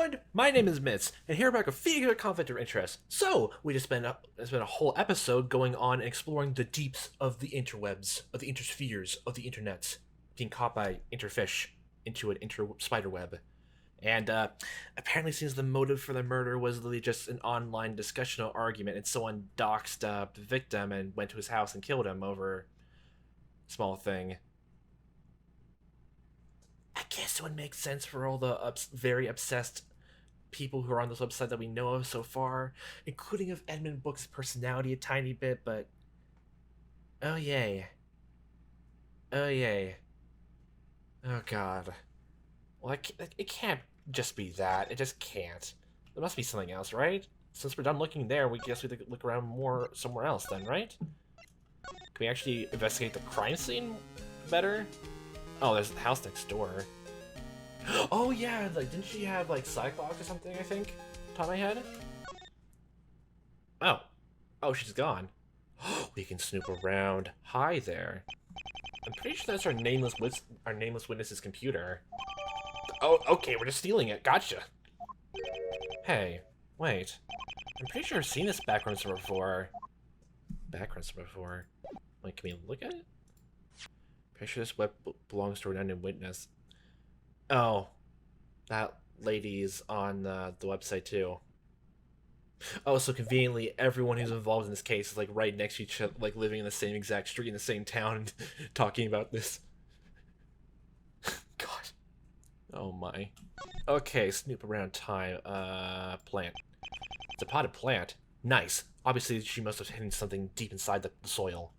everyone, my name is Mitz, and here about a figure conflict of interest. So, we just spent a whole episode going on and exploring the deeps of the interwebs, of the interspheres, of the internet, being caught by interfish into an spiderweb. And apparently seems the motive for the murder was literally just an online discussional argument, and someone doxed the victim and went to his house and killed him over a small thing. I guess it would make sense for all the very obsessed people who are on this website that we know of so far, including of Edmund Book's personality a tiny bit, but... Oh yay. Oh yay. Oh god. Well, it can't just be that. It just can't. There must be something else, right? Since we're done looking there, we guess we have to look around more somewhere else then, right? Can we actually investigate the crime scene better? Oh, there's the house next door. Oh yeah, like didn't she have like Cyclops or something, I think? Top of my head? Oh. Oh, she's gone. We can snoop around. Hi there. I'm pretty sure that's our nameless witness's computer. Oh, okay, we're just stealing it. Gotcha. Hey, wait. I'm pretty sure I've seen this background server before. Wait, can we look at it? Pretty sure this web belongs to an unknown witness. Oh, that lady's on the website too. Oh, so conveniently, everyone who's involved in this case is like right next to each other, like living in the same exact street in the same town, and talking about this. God. Oh my. Okay, snoop around time. Plant. It's a potted plant. Nice. Obviously, she must have hidden something deep inside the soil.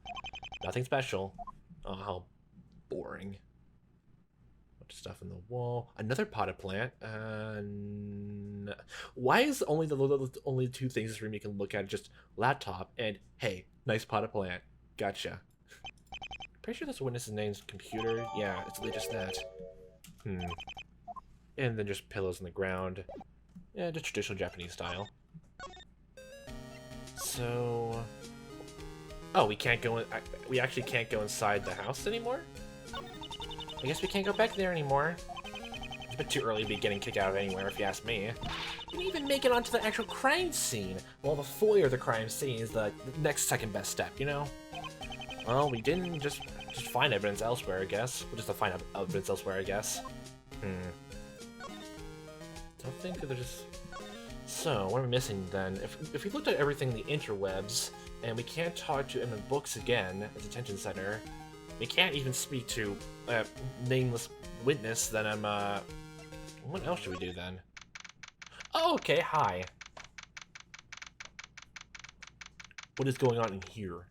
Nothing special. Oh, how boring. Bunch of stuff in the wall. Another potted plant. Why is only the two things this room you can look at just laptop and hey, nice potted plant. Gotcha. Pretty sure that's the witness's name's computer. Yeah, it's literally just that. And then just pillows on the ground. Yeah, just traditional Japanese style. So... Oh, we can't go in... We actually can't go inside the house anymore? I guess we can't go back there anymore. It's a bit too early to be getting kicked out of anywhere, if you ask me. We didn't even make it onto the actual crime scene. Well, the foyer of the crime scene is the next second best step, you know? Well, we didn't just find evidence elsewhere, I guess. We'll just find evidence elsewhere, I guess. Don't think they're just... So, what are we missing then? If we looked at everything in the interwebs, and we can't talk to Edmund Books again at the detention center, we can't even speak to a nameless witness, then what else should we do then? Oh, okay, hi. What is going on in here?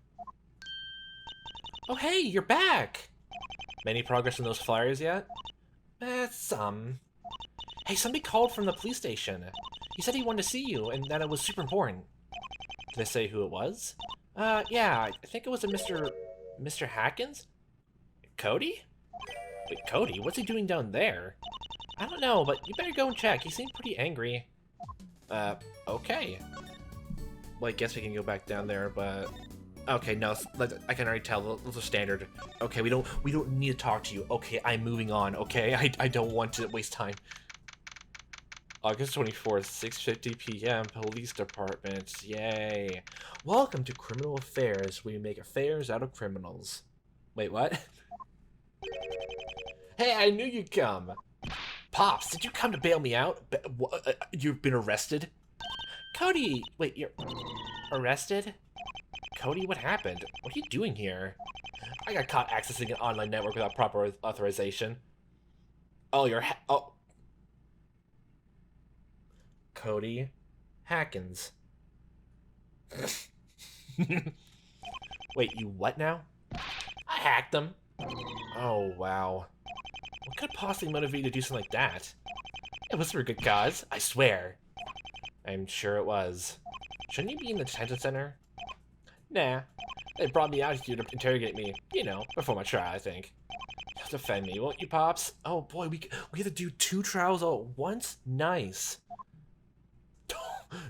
Oh, hey, you're back! Any progress on those flyers yet? Some. Hey, somebody called from the police station. He said he wanted to see you, and that it was super important. Did they say who it was? Yeah, I think it was a Mr. Hackins? Cody? Wait, Cody? What's he doing down there? I don't know, but you better go and check. He seemed pretty angry. Okay. Well, I guess we can go back down there, but... Okay, no, I can already tell. Those are standard. Okay, we don't need to talk to you. Okay, I'm moving on, okay? I don't want to waste time. August 24th, 6:50 p.m., Police Department. Yay. Welcome to Criminal Affairs. We make affairs out of criminals. Wait, what? Hey, I knew you'd come. Pops, did you come to bail me out? You've been arrested? Cody! Wait, you're... arrested? Cody, what happened? What are you doing here? I got caught accessing an online network without proper authorization. Oh, oh. Cody Hackins. Wait, you what now? I hacked them. Oh, wow. What could possibly motivate you to do something like that? It was for a good cause, I swear. I'm sure it was. Shouldn't you be in the detention center? Nah. They brought me out here to interrogate me. You know, before my trial, I think. You'll defend me, won't you, Pops? Oh boy, we have to do 2 trials all at once? Nice.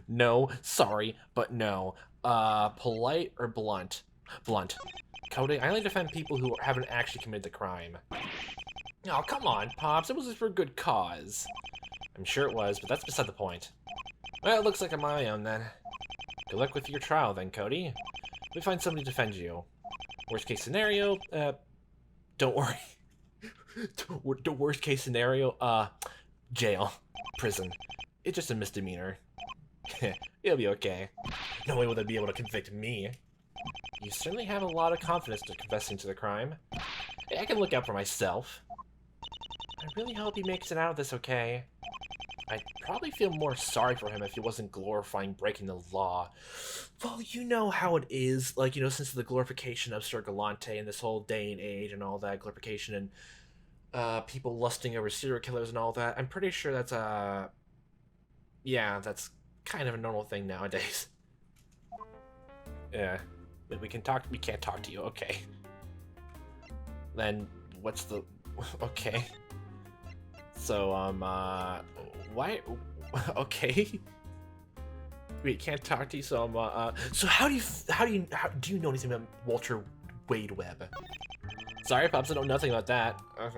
No, sorry, but no. Polite or blunt? Blunt. Cody, I only defend people who haven't actually committed the crime. Oh, come on, Pops. It was just for a good cause. I'm sure it was, but that's beside the point. Well, it looks like I'm on my own then. Good luck with your trial then, Cody. We find somebody to defend you. Worst case scenario, don't worry. The worst case scenario, jail. Prison. It's just a misdemeanor. It'll be okay. No way will they be able to convict me. You certainly have a lot of confidence to confessing to the crime. Hey, I can look out for myself. I really hope he makes it out of this okay. I'd probably feel more sorry for him if he wasn't glorifying breaking the law. Well, you know how it is, like, you know, since the glorification of Sir Galante and this whole day and age and all that, glorification and people lusting over serial killers and all that, I'm pretty sure that's, yeah, that's kind of a normal thing nowadays. Yeah, we can't talk to you, okay. Then, what's the, okay. So, why, okay. We can't talk to you, so so how do you know anything about Walter Wade Webb? Sorry, Pops, I know nothing about that. I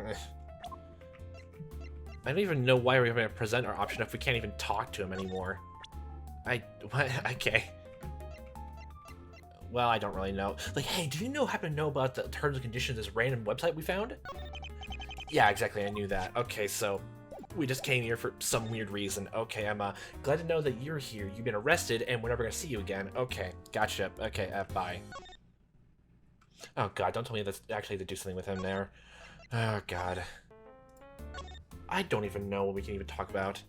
don't even know why we're even gonna present our option if we can't even talk to him anymore. What? Okay. Well, I don't really know. Like, hey, do you happen to know about the terms and conditions of this random website we found? Yeah, exactly, I knew that. Okay, so we just came here for some weird reason. Okay, I'm glad to know that you're here. You've been arrested, and we're never gonna see you again. Okay, gotcha. Okay, bye. Oh god, don't tell me that's actually to do something with him there. Oh god. I don't even know what we can even talk about.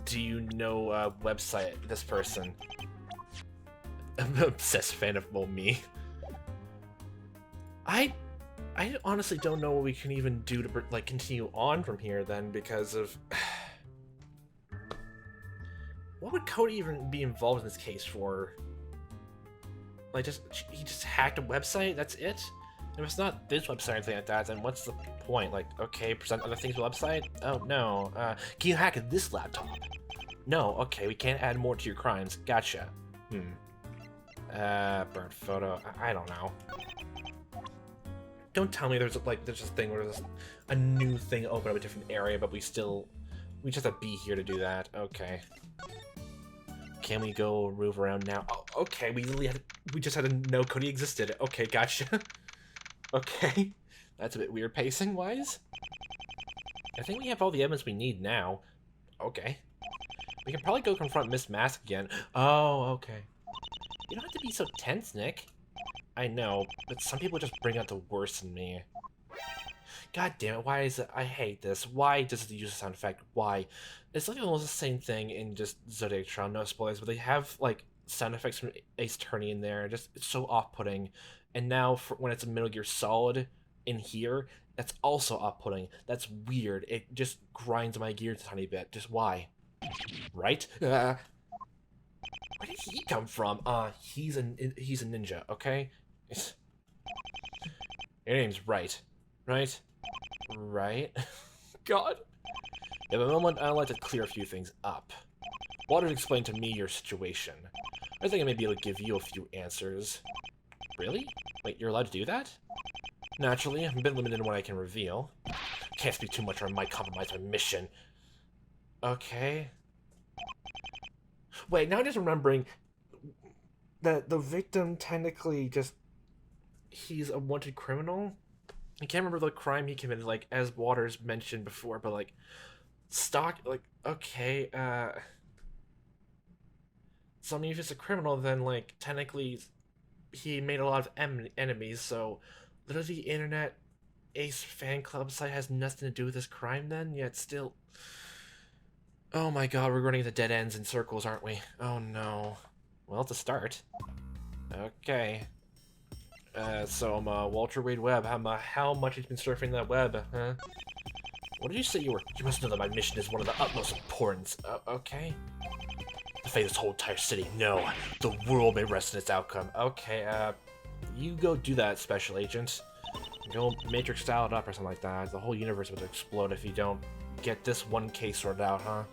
Do you know website this person? I'm an obsessed fan of, well, me. I honestly don't know what we can even do to, like, continue on from here, then, because of... What would Cody even be involved in this case for? Like, he just hacked a website? That's it? If it's not this website or anything like that, then what's the point? Like, okay, present other things to the website? Oh, no. Can you hack this laptop? No, okay, we can't add more to your crimes. Gotcha. Burnt photo. I don't know. Don't tell me there's this thing where there's a new thing open up a different area, but we just have to be here to do that. Okay. Can we go move around now? Oh, okay, we just had to know Cody existed. Okay, gotcha. Okay. That's a bit weird pacing-wise. I think we have all the evidence we need now. Okay. We can probably go confront Miss Mask again. Oh, okay. You don't have to be so tense, Nick. I know, but some people just bring out the worst in me. God damn it, why is it? I hate this. Why does it use a sound effect? Why? It's like almost the same thing in just Zodiac Tron, no spoilers, but they have, like, sound effects from Ace Attorney in there. Just, it's so off-putting. And now, when it's a Metal Gear Solid in here, that's also off-putting. That's weird. It just grinds my gears a tiny bit. Just why? Right? Where did he come from? He's a ninja, okay? Your name's Wright, right? Right? God. In a moment, I'd like to clear a few things up. Waters explained to me your situation. I think I may be able to give you a few answers. Really? Wait, you're allowed to do that? Naturally, I'm a bit limited in what I can reveal. Can't speak too much or I might compromise my mission. Okay. Wait, now I'm just remembering that the victim technically just... He's a wanted criminal? I can't remember the crime he committed, like, as Waters mentioned before, but, like, okay, so, I mean, if it's a criminal, then, like, technically, he made a lot of enemies, so, literally, the internet Ace fan club site has nothing to do with this crime, then, yet still... Oh my god, we're running into dead ends in circles, aren't we? Oh no. Well, it's a start. Okay. So I'm Walter Wade Webb. How much has been surfing that web, huh? What did you say you were? You must know that my mission is one of the utmost importance. Okay. The fate of this whole entire city. No, the world may rest in its outcome. Okay. You go do that, Special Agent. Go Matrix style it up or something like that. The whole universe would explode if you don't get this one case sorted out, huh?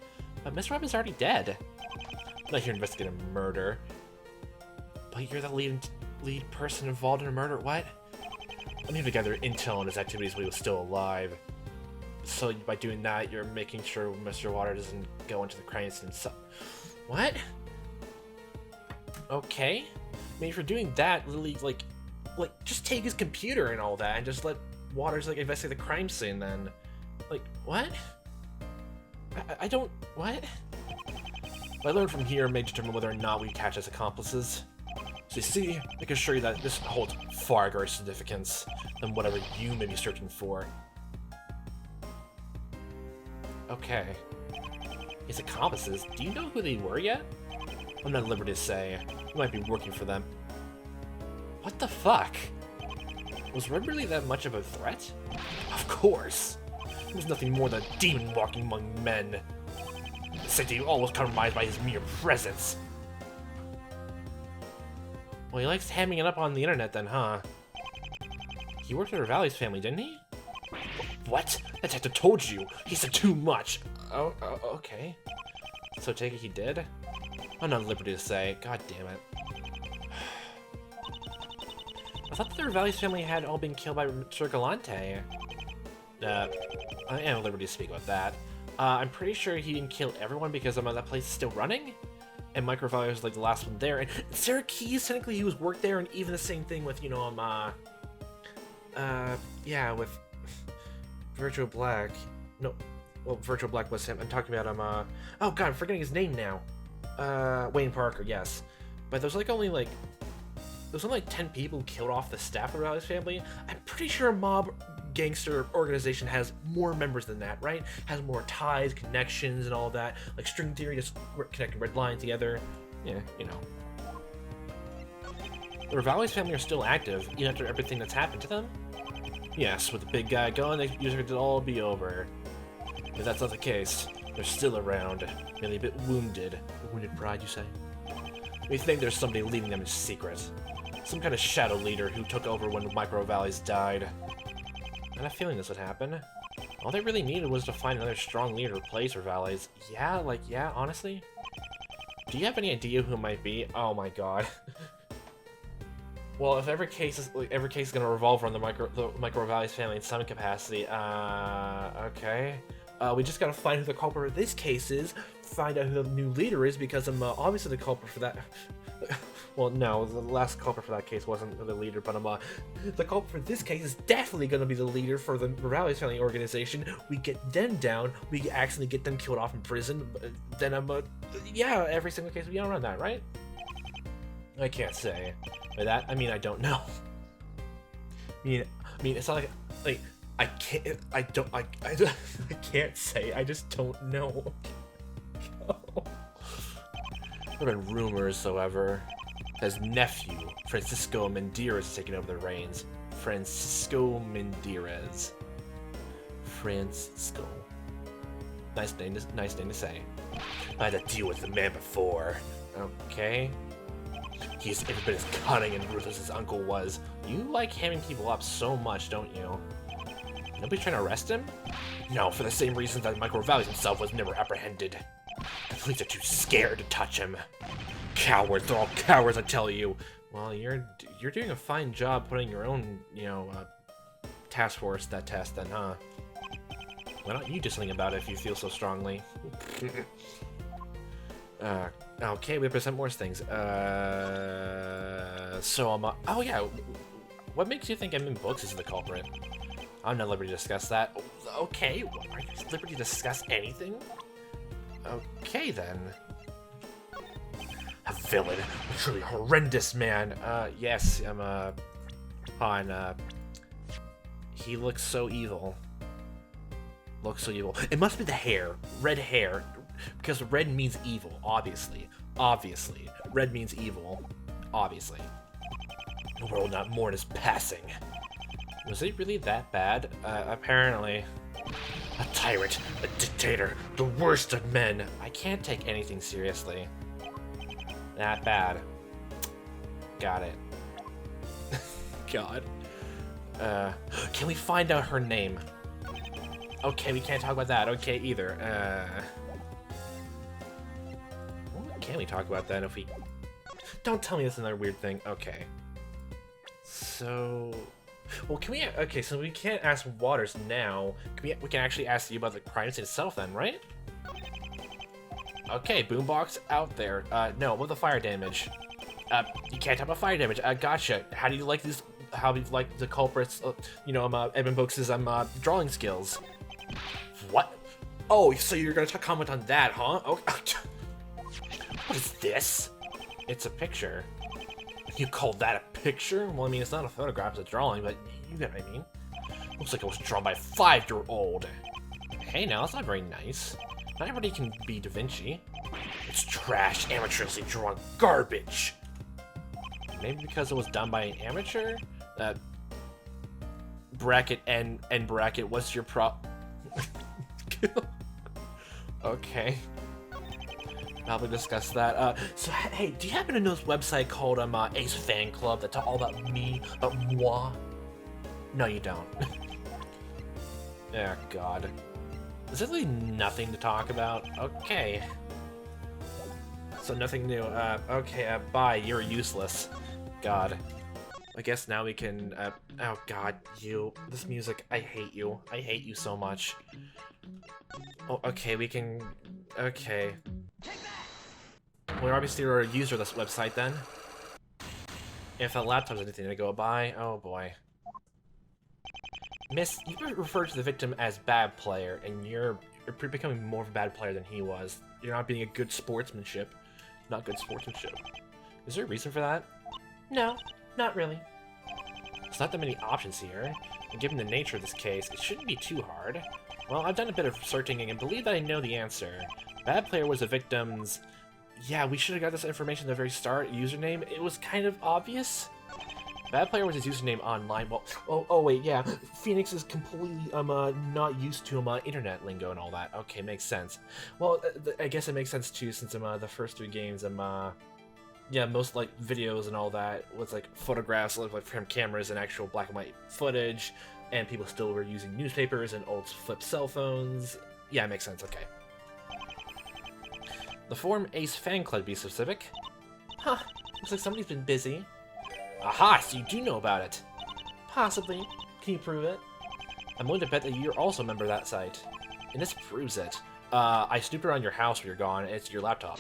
But Mr. Webb is already dead. I'm not here to investigate a murder. But you're the lead person involved in a murder. What? I'm here to gather intel on his activities while he was still alive. so by doing that, you're making sure Mr. Water doesn't go into the crime scene. So, what? Okay. I mean, if you're doing that, really, like, just take his computer and all that, and just let Waters, like, investigate the crime scene, then. Like, what? I don't... What? What I learned from here may determine whether or not we catch his accomplices. So you see, I can assure you that this holds far greater significance than whatever you may be searching for. Okay. His accomplices, do you know who they were yet? I'm not at liberty to say. You might be working for them. What the fuck? Was Red really that much of a threat? Of course! He was nothing more than a demon walking among men. His safety almost compromised by his mere presence. Well, he likes hamming it up on the internet then, huh? He worked with Valley's family, didn't he? What? That detective told you! He said too much! Oh, okay. So take it he did? I'm not at liberty to say. God damn it. I thought that the Valley's family had all been killed by Sir Galante. I am at liberty to speak about that. I'm pretty sure he didn't kill everyone because that place is still running? And Micro Valley was like the last one there. And Sarah Keys, technically he was worked there, and even the same thing with, you know, yeah, with Virtual Black. No, well, Virtual Black was him. I'm talking about oh god, I'm forgetting his name now. Wayne Parker, yes. But there's only like 10 people killed off the staff of Valley's family. I'm pretty sure a mob gangster organization has more members than that, right? Has more ties, connections, and all that. Like string theory, just connecting red lines together. Yeah, you know. The Valley's family are still active, even after everything that's happened to them. Yes, with the big guy gone, they usually could all be over. If that's not the case, they're still around, merely a bit wounded. Wounded pride, you say? We think there's somebody leading them in secret. Some kind of shadow leader who took over when Micro Valleys died. I had a feeling this would happen. All they really needed was to find another strong leader to replace her Valleys. Yeah, honestly? Do you have any idea who it might be? Oh my god. Well, if every case is gonna revolve around the Micro Valleys family in some capacity, okay. We just gotta find who the culprit of this case is, find out who the new leader is, because I'm obviously the culprit for that. Well, no, the last culprit for that case wasn't the leader, but the culprit for this case is definitely gonna be the leader for the Morales family organization. We get them down, we accidentally get them killed off in prison, then yeah, every single case we don't run that, right? I can't say. By that, I mean I don't know. I mean, it's not like I can't say. I just don't know. There have been rumors, however, that his nephew, Francisco Mendírez, is taking over the reins. Francisco Mendírez. Francisco. Nice name to say. I had to deal with the man before. Okay. He's every bit as cunning and ruthless as his uncle was. You like hamming people up so much, don't you? Nobody's trying to arrest him? No, for the same reason that Micro Valleys himself was never apprehended. The police are too scared to touch him. Cowards, they're all cowards, I tell you. Well, you're doing a fine job putting your own, you know, task force that test then, huh? Why don't you do something about it if you feel so strongly? Okay, we present more things. So oh yeah, what makes you think M Books is the culprit? I'm not at liberty to discuss that. Okay, are you at liberty to discuss anything? Okay then. A villain, a truly horrendous man. Yes, he looks so evil. Looks so evil. It must be the hair, red hair. Because red means evil, obviously. Obviously. Red means evil. Obviously. The world will not mourn his passing. Was it really that bad? Apparently. A tyrant, a dictator, the worst of men. I can't take anything seriously. That bad. Got it. God. Can we find out her name? Okay, we can't talk about that. Okay, either. Can we talk about that if we... Don't tell me that's another weird thing. Okay. So... Well, can we... Okay, so we can't ask Waters now. We can actually ask you about the crime scene itself then, right? Okay, boombox out there. No, what the fire damage? You can't talk about fire damage. Gotcha. How do you like these... How do you like the culprits, you know, Edmund Boaks' drawing skills? What? Oh, so you're gonna comment on that, huh? Oh, what is this? It's a picture. You call that a picture? Well, I mean, it's not a photograph, it's a drawing, but you get what I mean. Looks like it was drawn by a 5-year-old. Hey, now, that's not very nice. Not everybody can be Da Vinci. It's trash, amateurishly drawn garbage. Maybe because it was done by an amateur? Bracket N bracket, what's your Okay. Probably discuss that. So hey, do you happen to know this website called Ace Fan Club that's all about me, about moi? No, you don't. Oh god. There's really nothing to talk about. Okay. So nothing new. Okay, bye. You're useless. God. I guess now we can, oh god, this music, I hate you. I hate you so much. Oh, okay, we can, okay. We're obviously a user of this website then. If a laptop's anything to go by, oh boy. Miss, you referred to the victim as bad player, and you're becoming more of a bad player than he was. You're not being a good sportsmanship. Not good sportsmanship. Is there a reason for that? No, not really. There's not that many options here, and given the nature of this case, it shouldn't be too hard. Well, I've done a bit of searching and believe that I know the answer. Bad player was the victim's... Yeah, we should have got this information at the very start. Username, it was kind of obvious. Bad player was his username online. Well, oh wait, yeah. Phoenix is completely not used to internet lingo and all that. Okay, makes sense. Well, I guess it makes sense too, since the first 3 games yeah, most like videos and all that was like photographs like from cameras and actual black and white footage, and people still were using newspapers and old flip cell phones. Yeah, it makes sense. Okay. The forum Ace Fan Club, to be specific. Huh, looks like somebody's been busy. Aha, so you do know about it. Possibly. Can you prove it? I'm willing to bet that you're also a member of that site. And this proves it. I snooped around your house when you're gone, and it's your laptop.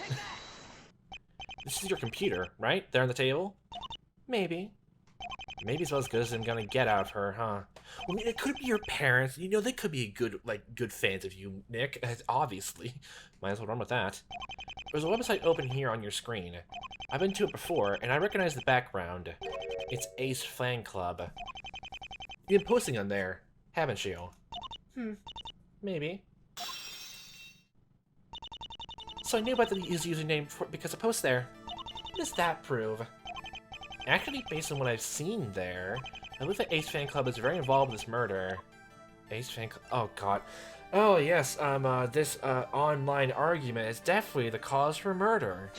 This is your computer, right? There on the table? Maybe. Maybe it's about as good as I'm gonna get out of her, huh? Well, I mean, it could be your parents. You know, they could be good fans of you, Nick. Obviously. Might as well run with that. There's a website open here on your screen. I've been to it before, and I recognize the background. It's Ace Fan Club. You've been posting on there, haven't you? Maybe. So I knew about his username because I post there. What does that prove? Actually, based on what I've seen there, I believe that Ace Fan Club is very involved in this murder. Ace Fan Club. Oh god. Oh yes. This online argument is definitely the cause for murder.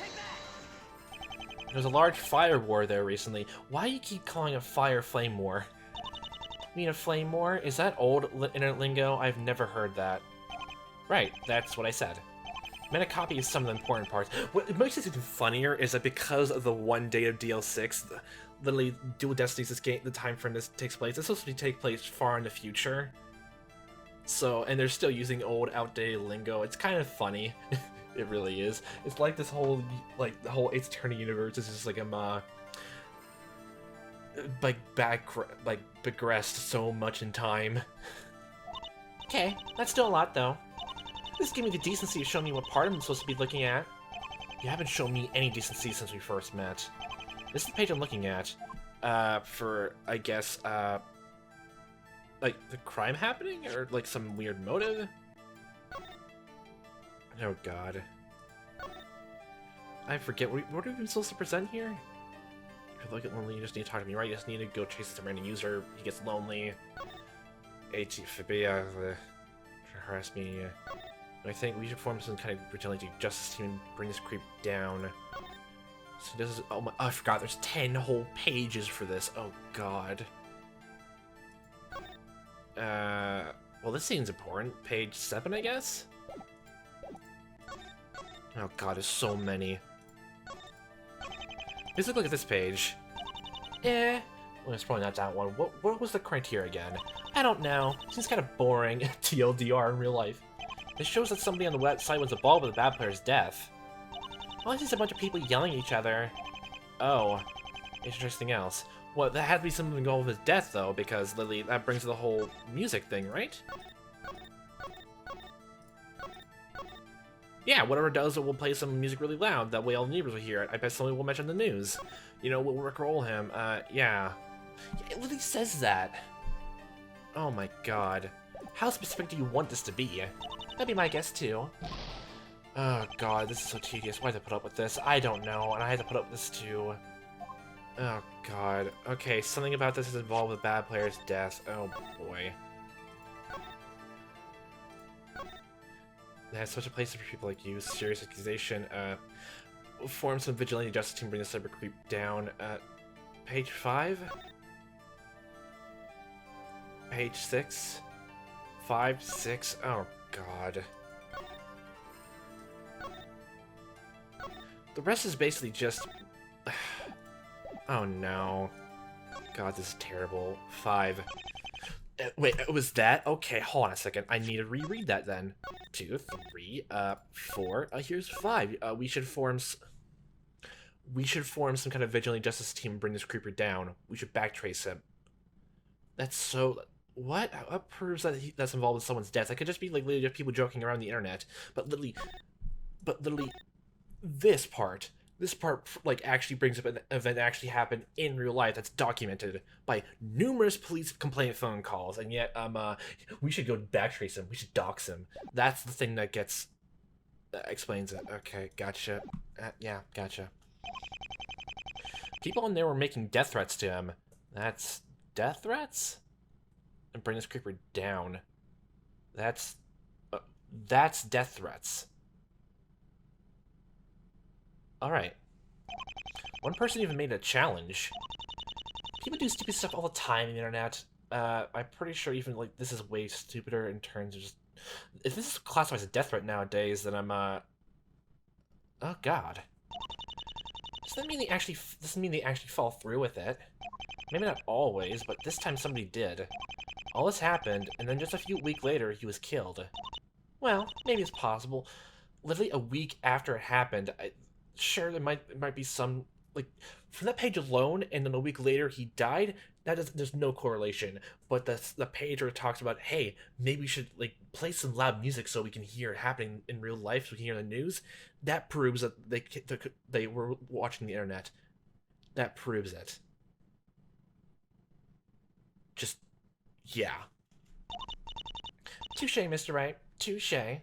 There's a large fire war there recently. Why do you keep calling it fire flame war? You mean a flame war? Is that old internet lingo? I've never heard that. Right. That's what I said. I meant to copy some of the important parts. What makes it even funnier is that because of the one day of DL6, literally Dual Destinies, this game, the time frame this takes place, it's supposed to take place far in the future. So, and they're still using old, outdated lingo. It's kind of funny. It really is. It's like this whole, like, the whole Ace Attorney universe is just like progressed so much in time. Okay, that's still a lot though. Just give me the decency to show me what part I'm supposed to be looking at. You haven't shown me any decency since we first met. This is the page I'm looking at. For, I guess, like, the crime happening? Or, like, some weird motive? Oh, God. I forget. What are we supposed to present here? If you look at lonely, you just need to talk to me, right? You just need to go chase some random user. He gets lonely. Phobia. Harass me. I think we should form some kind of vigilante justice team and bring this creep down. So this is... Oh, I forgot. There's 10 whole pages for this. Oh, God. Well, this seems important. Page 7, I guess? Oh, God, there's so many. Let's look at this page. Well, it's probably not that one. What was the criteria again? I don't know. Seems kind of boring. TLDR in real life. This shows that somebody on the website was involved with the bad player's death. Well, it's just a bunch of people yelling at each other. Oh, interesting else. Well, that had to be something involved with his death, though, because, Lily, that brings the whole music thing, right? Yeah, whatever it does, it will play some music really loud. That way all the neighbors will hear it. I bet somebody will mention the news. You know, we'll rickroll him. Yeah. It literally says that. Oh my god. How specific do you want this to be? That'd be my guess, too. Oh god, this is so tedious. Why did I put up with this? I don't know, and I had to put up with this too. Oh god. Okay, something about this is involved with bad player's death. Oh boy. That's such a place for people like you. Serious accusation. Form some vigilante justice team, bring the cyber creep down. Page 5? Page 6? 5, 6? Oh god. The rest is basically just... Oh no. God, this is terrible. 5. Wait, it was that? Okay, hold on a second. I need to reread that then. 2, 3, 4. Here's 5. We should form some kind of vigilante justice team and bring this creeper down. We should backtrace him. That's so... What? What proves that that's involved with someone's death? That could just be like literally just people joking around the internet. But literally, this part like actually brings up an event that actually happened in real life that's documented by numerous police complaint phone calls, and yet we should go backtrace him. We should dox him. That's the thing that gets explains it. Okay, gotcha. Yeah, gotcha. People in there were making death threats to him. That's death threats? And bring this creeper down. That's death threats. Alright. One person even made a challenge. People do stupid stuff all the time on the internet. I'm pretty sure even, like, this is way stupider in terms of just... If this is classified as a death threat nowadays, then I'm, Oh, God. Does that mean they actually fall through with it? Maybe not always, but this time somebody did. All this happened, and then just a few weeks later, he was killed. Well, maybe it's possible. Literally a week after it happened, sure, there might be some, like, from that page alone, and then a week later he died, there's no correlation. But the page where it talks about, hey, maybe we should, like, play some loud music so we can hear it happening in real life, so we can hear the news, that proves that they were watching the internet. That proves it. Just, yeah. Touche, Mr. Wright. Touche. Wait,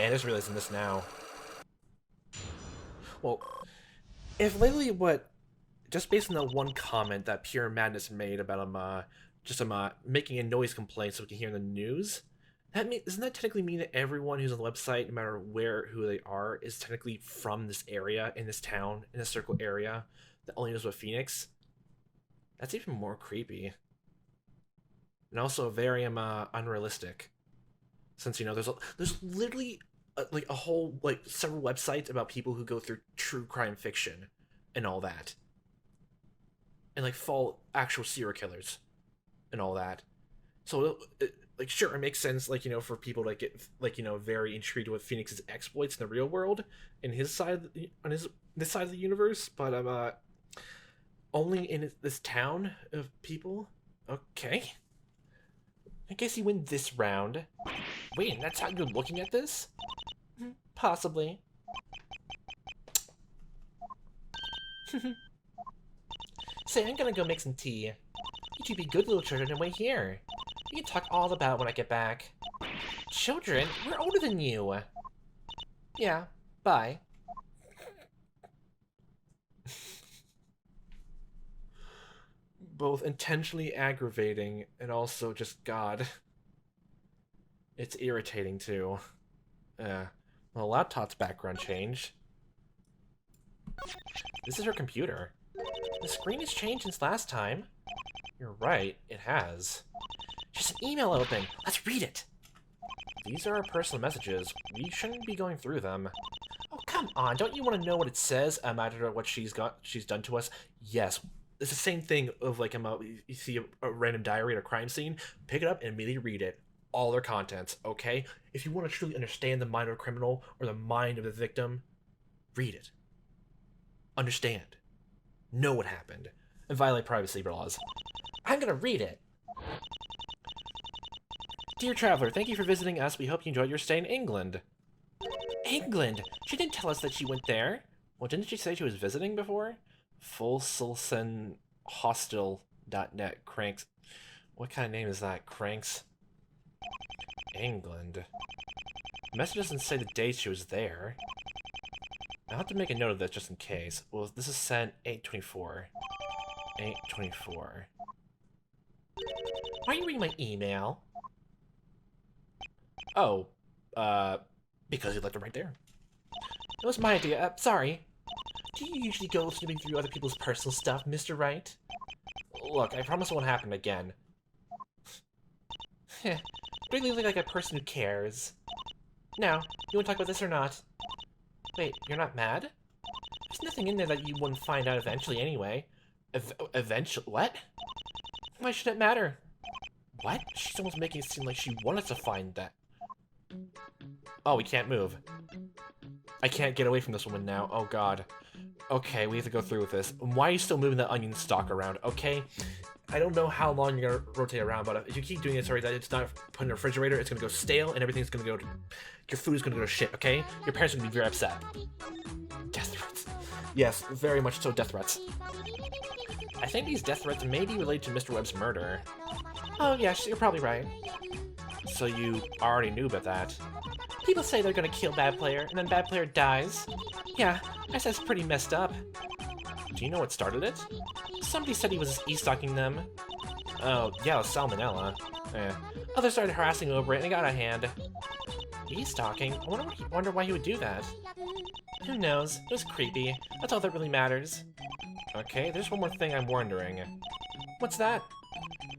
I'm just realizing this now. Well, if literally just based on that one comment that Pure Madness made about him, making a noise complaint so we can hear in the news, doesn't that technically mean that everyone who's on the website, no matter who they are, is technically from this area, in this town, in this circle area, that only knows about Phoenix? That's even more creepy. And also very unrealistic. Since, you know, there's literally like a whole, like, several websites about people who go through true crime fiction and all that. And, like, fall actual serial killers and all that. So, like, sure, it makes sense, like, you know, for people to get, like, you know, very intrigued with Phoenix's exploits in the real world in his side, this side of the universe, but, only in this town of people? Okay. I guess you win this round. Wait, that's how you're looking at this? Possibly. Say, I'm gonna go make some tea. You two be good little children and wait here. We can talk all about it when I get back. Children? We're older than you. Yeah, bye. Both intentionally aggravating and also just, God. It's irritating, too. Well, laptop's background changed. This is her computer. The screen has changed since last time. You're right, it has. There's an email open. Let's read it. These are our personal messages. We shouldn't be going through them. Oh, come on. Don't you want to know what it says? After what she's done to us? Yes. It's the same thing of like you see a random diary at a crime scene, pick it up and immediately read it. All their contents, okay? If you want to truly understand the mind of a criminal or the mind of the victim, read it. Understand. Know what happened. And violate privacy laws. I'm gonna read it. Dear traveler, thank you for visiting us. We hope you enjoyed your stay in England. England? She didn't tell us that she went there. Well, didn't she say she was visiting before? FullSilsenHostel.net. Cranks. What kind of name is that? Cranks? England. The message doesn't say the date she was there. I'll have to make a note of that just in case. Well, this is sent 8/24. 8/24. Why are you reading my email? Oh, because you left it right there. It was my idea. Sorry. Do you usually go snooping through other people's personal stuff, Mr. Wright? Look, I promise it won't happen again. Heh. Really look like a person who cares. Now, you want to talk about this or not? Wait, you're not mad? There's nothing in there that you wouldn't find out eventually anyway. Eventually? What? Why should it matter? What? She's almost making it seem like she wanted to find that. Oh, we can't move. I can't get away from this woman now. Oh, God. Okay, we have to go through with this. Why are you still moving that onion stalk around, okay? I don't know how long you're gonna rotate around, but if you keep doing it, sorry, that it's not put in the refrigerator, it's gonna go stale, and everything's gonna go to... Your food is gonna go to shit, okay? Your parents are gonna be very upset. Death threats. Yes, very much so death threats. I think these death threats may be related to Mr. Webb's murder. Oh, yes, you're probably right. So you already knew about that. People say they're gonna kill bad player, and then bad player dies. Yeah, I said it's pretty messed up. Do you know what started it? Somebody said he was e-stalking them. Oh, yeah, it was salmonella. Others started harassing over it, and it got out of hand. E-stalking? I wonder why he would do that. Who knows? It was creepy. That's all that really matters. Okay, there's one more thing I'm wondering. What's that?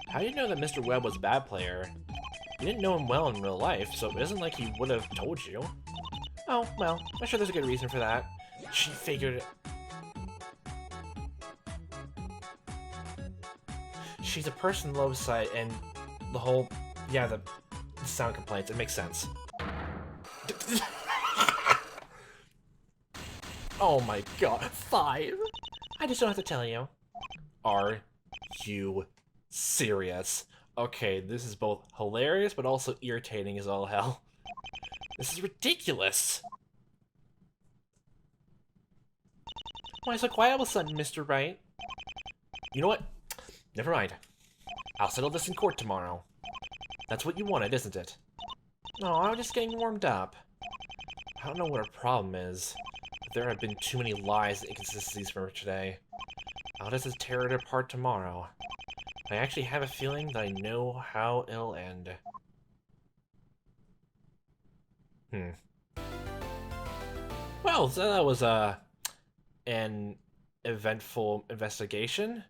How do you know that Mr. Webb was a bad player? You didn't know him well in real life, so it isn't like he would have told you. Oh, well, I'm sure there's a good reason for that. She figured... She's a person low sight, and the whole... Yeah, the sound complaints, it makes sense. Oh my god, 5? I just don't have to tell you. Are you serious? Okay, this is both hilarious, but also irritating as all hell. This is ridiculous! Why so quiet all of a sudden, Mr. Wright? You know what? Never mind. I'll settle this in court tomorrow. That's what you wanted, isn't it? No, I'm just getting warmed up. I don't know what our problem is. But there have been too many lies and inconsistencies for today. I'll just tear it apart tomorrow. I actually have a feeling that I know how it'll end. Well, so that was an eventful investigation.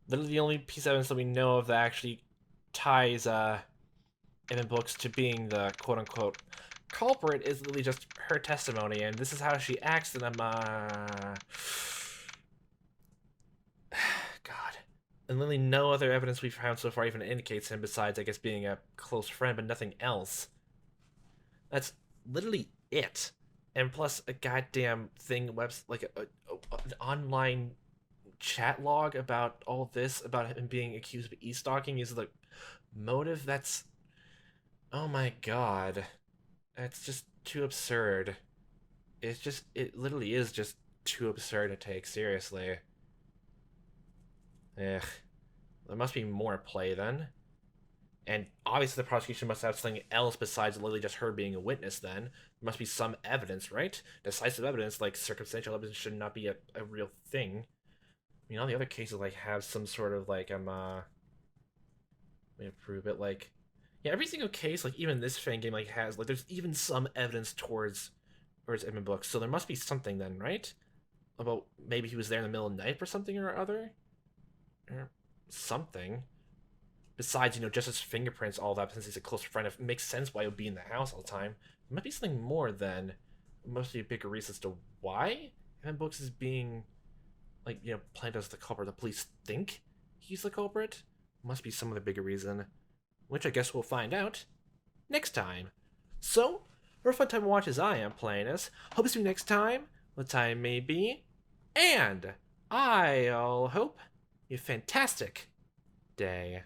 Literally the only piece of evidence that we know of that actually ties Evan Books to being the quote-unquote culprit is literally just her testimony, and this is how she acts, and I'm God. And literally no other evidence we've found so far even indicates him besides, I guess, being a close friend, but nothing else. That's literally it. And plus a goddamn thing, like an online chat log about all this, about him being accused of e-stalking is the motive. That's... Oh my god. That's just too absurd. It's just... It literally is just too absurd to take seriously. Ugh. There must be more at play then. And obviously the prosecution must have something else besides literally just her being a witness then. There must be some evidence, right? Decisive evidence, like circumstantial evidence, should not be a real thing. I mean, all the other cases, like, have some sort of, like, let me prove it, like... Yeah, every single case, like, even this fan game, like, has, like, there's even some evidence towards Edmund Books. So there must be something then, right? About maybe he was there in the middle of the night for something or other? Or something. Besides, you know, just his fingerprints, all that, since he's a close friend, it makes sense why he would be in the house all the time. There might be something more then. It must be a bigger reason as to why Evan Books is being like, Plant as the culprit. The police think he's the culprit? Must be some other bigger reason. Which I guess we'll find out next time. So, for a fun time to watch as I am playing this, hope to see you next time, what time may be, and I'll hope you a fantastic day.